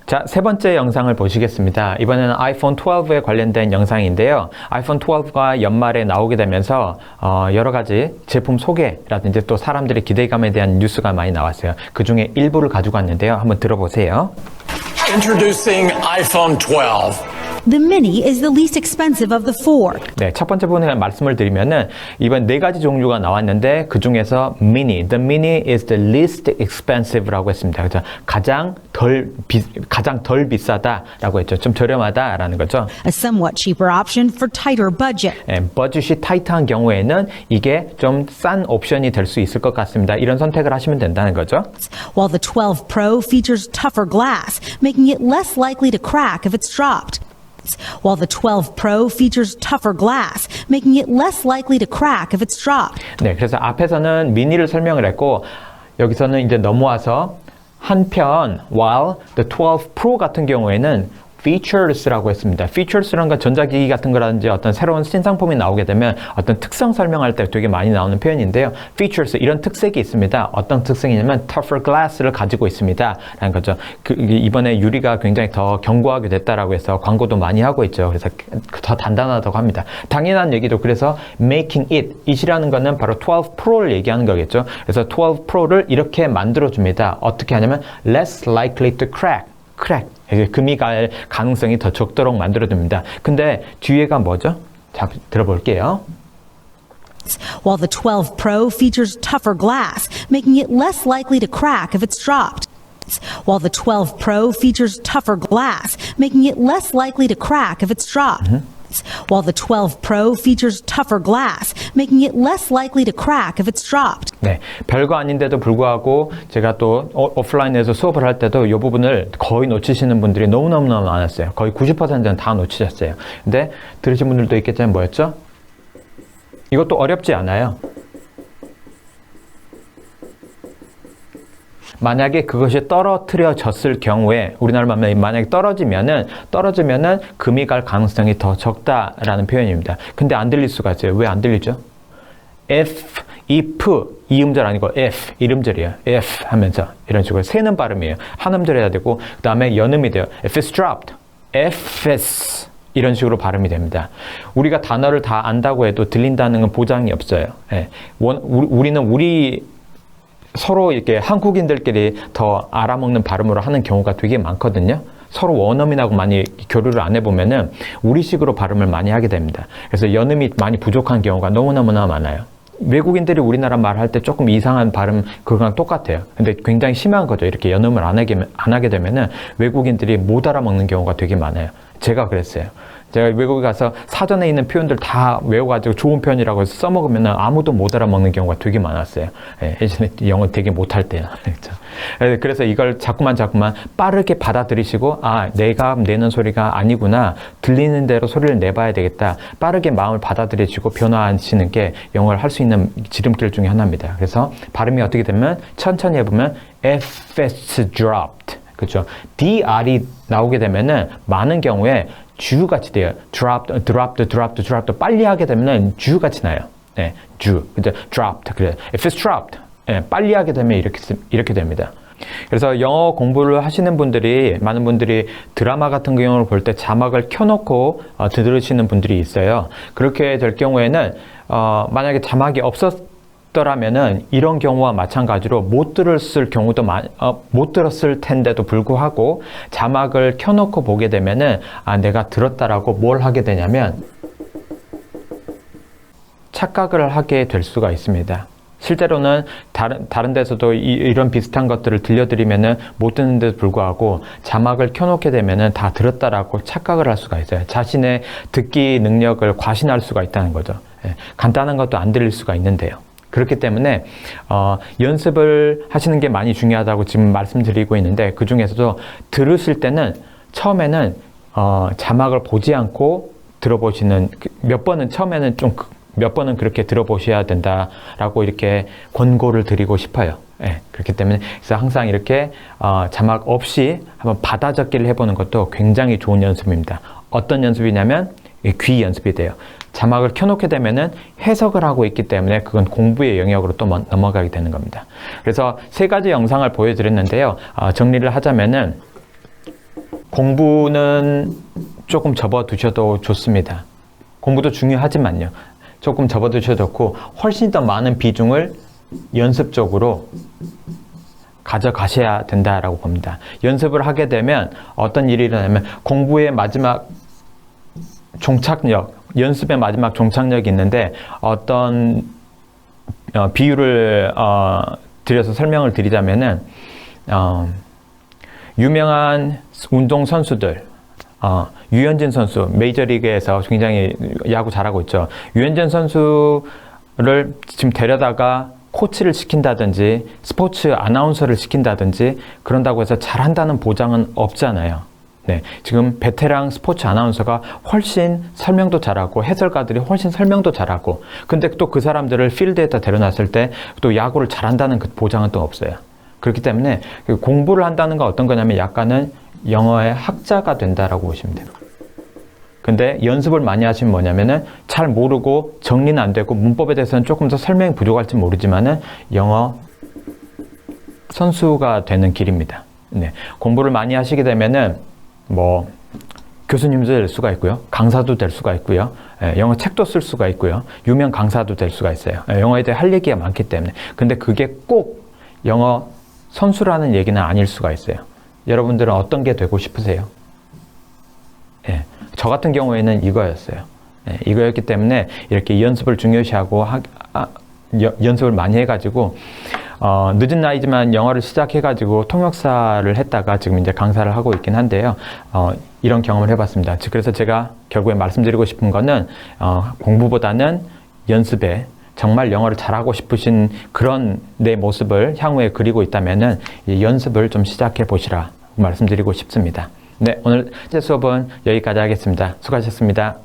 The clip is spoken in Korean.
자, 세 번째 영상을 보시겠습니다. 이번에는 아이폰 12에 관련된 영상인데요. 아이폰 12가 연말에 나오게 되면서 여러 가지 제품 소개라든지 또 사람들의 기대감에 대한 뉴스가 많이 나왔어요. 그 중에 일부를 가지고 왔는데요. 한번 들어보세요. Introducing iPhone 12. The Mini is the least expensive of the four. 네, 첫 번째 부분에 말씀을 드리면은 이번 네 가지 종류가 나왔는데 그 중에서 Mini, the Mini is the least expensive라고 했습니다. 그래서 가장 덜 비싸다라고 했죠. 좀 저렴하다라는 거죠. A somewhat cheaper option for tighter budget. 네, 버짓이 타이트한 경우에는 이게 좀 싼 옵션이 될 수 있을 것 같습니다. 이런 선택을 하시면 된다는 거죠. While the 12 Pro features tougher glass, making it less likely to crack if it's dropped. While the 12 Pro features tougher glass, making it less likely to crack if it's dropped. 네, 그래서 앞에서는 미니를 설명을 했고 여기서는 이제 넘어와서 한편 while the 12 Pro 같은 경우에는 features라고 했습니다. features라는 건 전자기기 같은 거라든지 어떤 새로운 신상품이 나오게 되면 어떤 특성 설명할 때 되게 많이 나오는 표현인데요. features 이런 특색이 있습니다. 어떤 특성이냐면 tougher glass를 가지고 있습니다. 라는 거죠. 이번에 유리가 굉장히 더 견고하게 됐다라고 해서 광고도 많이 하고 있죠. 그래서 더 단단하다고 합니다. 당연한 얘기도 그래서 making it이라는 거는 바로 12 Pro를 얘기하는 거겠죠. 그래서 12 Pro를 이렇게 만들어 줍니다. 어떻게 하냐면 less likely to crack. 금이 갈 가능성이 더 적도록 만들어줍니다. 근데 뒤에가 뭐죠? 자, 들어볼게요. While the 12 Pro features tougher glass, making it less likely to crack if it's dropped. While the 12 Pro features tougher glass, making it less likely to crack if it's dropped. While the 12 Pro features tougher glass, making it less likely to crack if it's dropped. 네, 별거 아닌데도 불구하고 제가 또 오프라인에서 수업을 할 때도 이 부분을 거의 놓치시는 분들이 너무너무 많았어요. 거의 90%는 다 놓치셨어요. 근데 들으신 분들도 있겠지만 뭐였죠? 이것도 어렵지 않아요. 만약에 그것이 떨어뜨려졌을 경우에 우리나라 말로 만약에 떨어지면은 금이 갈 가능성이 더 적다라는 표현입니다. 근데 안 들릴 수가 있어요. 왜 안 들리죠? if 이 음절 아니고 if 이음절이에요. if 하면서 이런 식으로 세는 발음이에요. 한 음절 해야 되고 그 다음에 연음이 돼요. if it's dropped, if it's 이런 식으로 발음이 됩니다. 우리가 단어를 다 안다고 해도 들린다는 건 보장이 없어요. 예. 우리는 서로 이렇게 한국인들끼리 더 알아먹는 발음으로 하는 경우가 되게 많거든요. 서로 원어민하고 많이 교류를 안 해보면은 우리식으로 발음을 많이 하게 됩니다. 그래서 연음이 많이 부족한 경우가 너무너무나 많아요. 외국인들이 우리나라 말할 때 조금 이상한 발음 그거랑 똑같아요. 근데 굉장히 심한 거죠. 이렇게 연음을 안 하게 되면은 외국인들이 못 알아먹는 경우가 되게 많아요. 제가 그랬어요. 제가 외국에 가서 사전에 있는 표현들 다 외워가지고 좋은 표현이라고 해서 써먹으면 아무도 못 알아먹는 경우가 되게 많았어요. 예, 예전에 영어 되게 못할 때요. 그래서 이걸 자꾸만 빠르게 받아들이시고 내가 내는 소리가 아니구나. 들리는 대로 소리를 내봐야 되겠다. 빠르게 마음을 받아들이시고 변화하시는 게 영어를 할 수 있는 지름길 중에 하나입니다. 그래서 발음이 어떻게 되면 천천히 해보면 if it's dropped. 그렇죠. dr이 나오게 되면은 많은 경우에 주같이 돼요. dropped. 빨리 하게 되면은 주같이 나요. 네, 주. 그죠? dropped. 그래. If it's dropped. 네, 빨리 하게 되면 이렇게 됩니다. 그래서 영어 공부를 하시는 분들이 많은 분들이 드라마 같은 경우를 볼 때 자막을 켜놓고 들으시는 분들이 있어요. 그렇게 될 경우에는 만약에 자막이 없었더라면은 이런 경우와 마찬가지로 못 들었을 텐데도 불구하고 자막을 켜놓고 보게 되면은 내가 들었다라고 뭘 하게 되냐면 착각을 하게 될 수가 있습니다. 실제로는 다른 데서도 이런 비슷한 것들을 들려드리면은 못 듣는데도 불구하고 자막을 켜놓게 되면은 다 들었다라고 착각을 할 수가 있어요. 자신의 듣기 능력을 과신할 수가 있다는 거죠. 예, 간단한 것도 안 들릴 수가 있는데요. 그렇기 때문에 연습을 하시는 게 많이 중요하다고 지금 말씀드리고 있는데 그 중에서도 들으실 때는 처음에는 자막을 보지 않고 들어보시는 몇 번은 그렇게 들어보셔야 된다라고 이렇게 권고를 드리고 싶어요. 예, 그렇기 때문에 그래서 항상 이렇게 자막 없이 한번 받아 적기를 해보는 것도 굉장히 좋은 연습입니다. 어떤 연습이냐면 귀 연습이 돼요. 자막을 켜놓게 되면은 해석을 하고 있기 때문에 그건 공부의 영역으로 또 넘어가게 되는 겁니다. 그래서 세 가지 영상을 보여드렸는데요. 정리를 하자면은 공부는 조금 접어두셔도 좋습니다. 공부도 중요하지만요. 조금 접어두셔도 좋고 훨씬 더 많은 비중을 연습적으로 가져가셔야 된다라고 봅니다. 연습을 하게 되면 어떤 일이 일어나면 공부의 마지막 종착역, 연습의 마지막 종착역이 있는데 어떤 비유를 드려서 설명을 드리자면은 유명한 운동 선수들, 유현진 선수, 메이저리그에서 굉장히 야구 잘하고 있죠. 유현진 선수를 지금 데려다가 코치를 시킨다든지 스포츠 아나운서를 시킨다든지 그런다고 해서 잘한다는 보장은 없잖아요. 네, 지금 베테랑 스포츠 아나운서가 훨씬 설명도 잘하고 해설가들이 훨씬 설명도 잘하고 근데 또 그 사람들을 필드에다 데려놨을 때 또 야구를 잘한다는 그 보장은 또 없어요. 그렇기 때문에 공부를 한다는 건 어떤 거냐면 약간은 영어의 학자가 된다라고 보시면 돼요. 근데 연습을 많이 하시면 뭐냐면은 잘 모르고 정리는 안 되고 문법에 대해서는 조금 더 설명이 부족할지 모르지만은 영어 선수가 되는 길입니다. 네. 공부를 많이 하시게 되면은 뭐 교수님도 될 수가 있고요. 강사도 될 수가 있고요. 영어 책도 쓸 수가 있고요. 유명 강사도 될 수가 있어요. 영어에 대해 할 얘기가 많기 때문에. 근데 그게 꼭 영어 선수라는 얘기는 아닐 수가 있어요. 여러분들은 어떤 게 되고 싶으세요? 예, 저 같은 경우에는 이거였어요. 예, 이거였기 때문에 이렇게 연습을 중요시하고 연습을 많이 해가지고 늦은 나이지만 영어를 시작해가지고 통역사를 했다가 지금 이제 강사를 하고 있긴 한데요. 이런 경험을 해봤습니다. 그래서 제가 결국에 말씀드리고 싶은 거는 공부보다는 연습에 정말 영어를 잘하고 싶으신 그런 내 모습을 향후에 그리고 있다면은 이 연습을 좀 시작해 보시라 말씀드리고 싶습니다. 네, 오늘 수업은 여기까지 하겠습니다. 수고하셨습니다.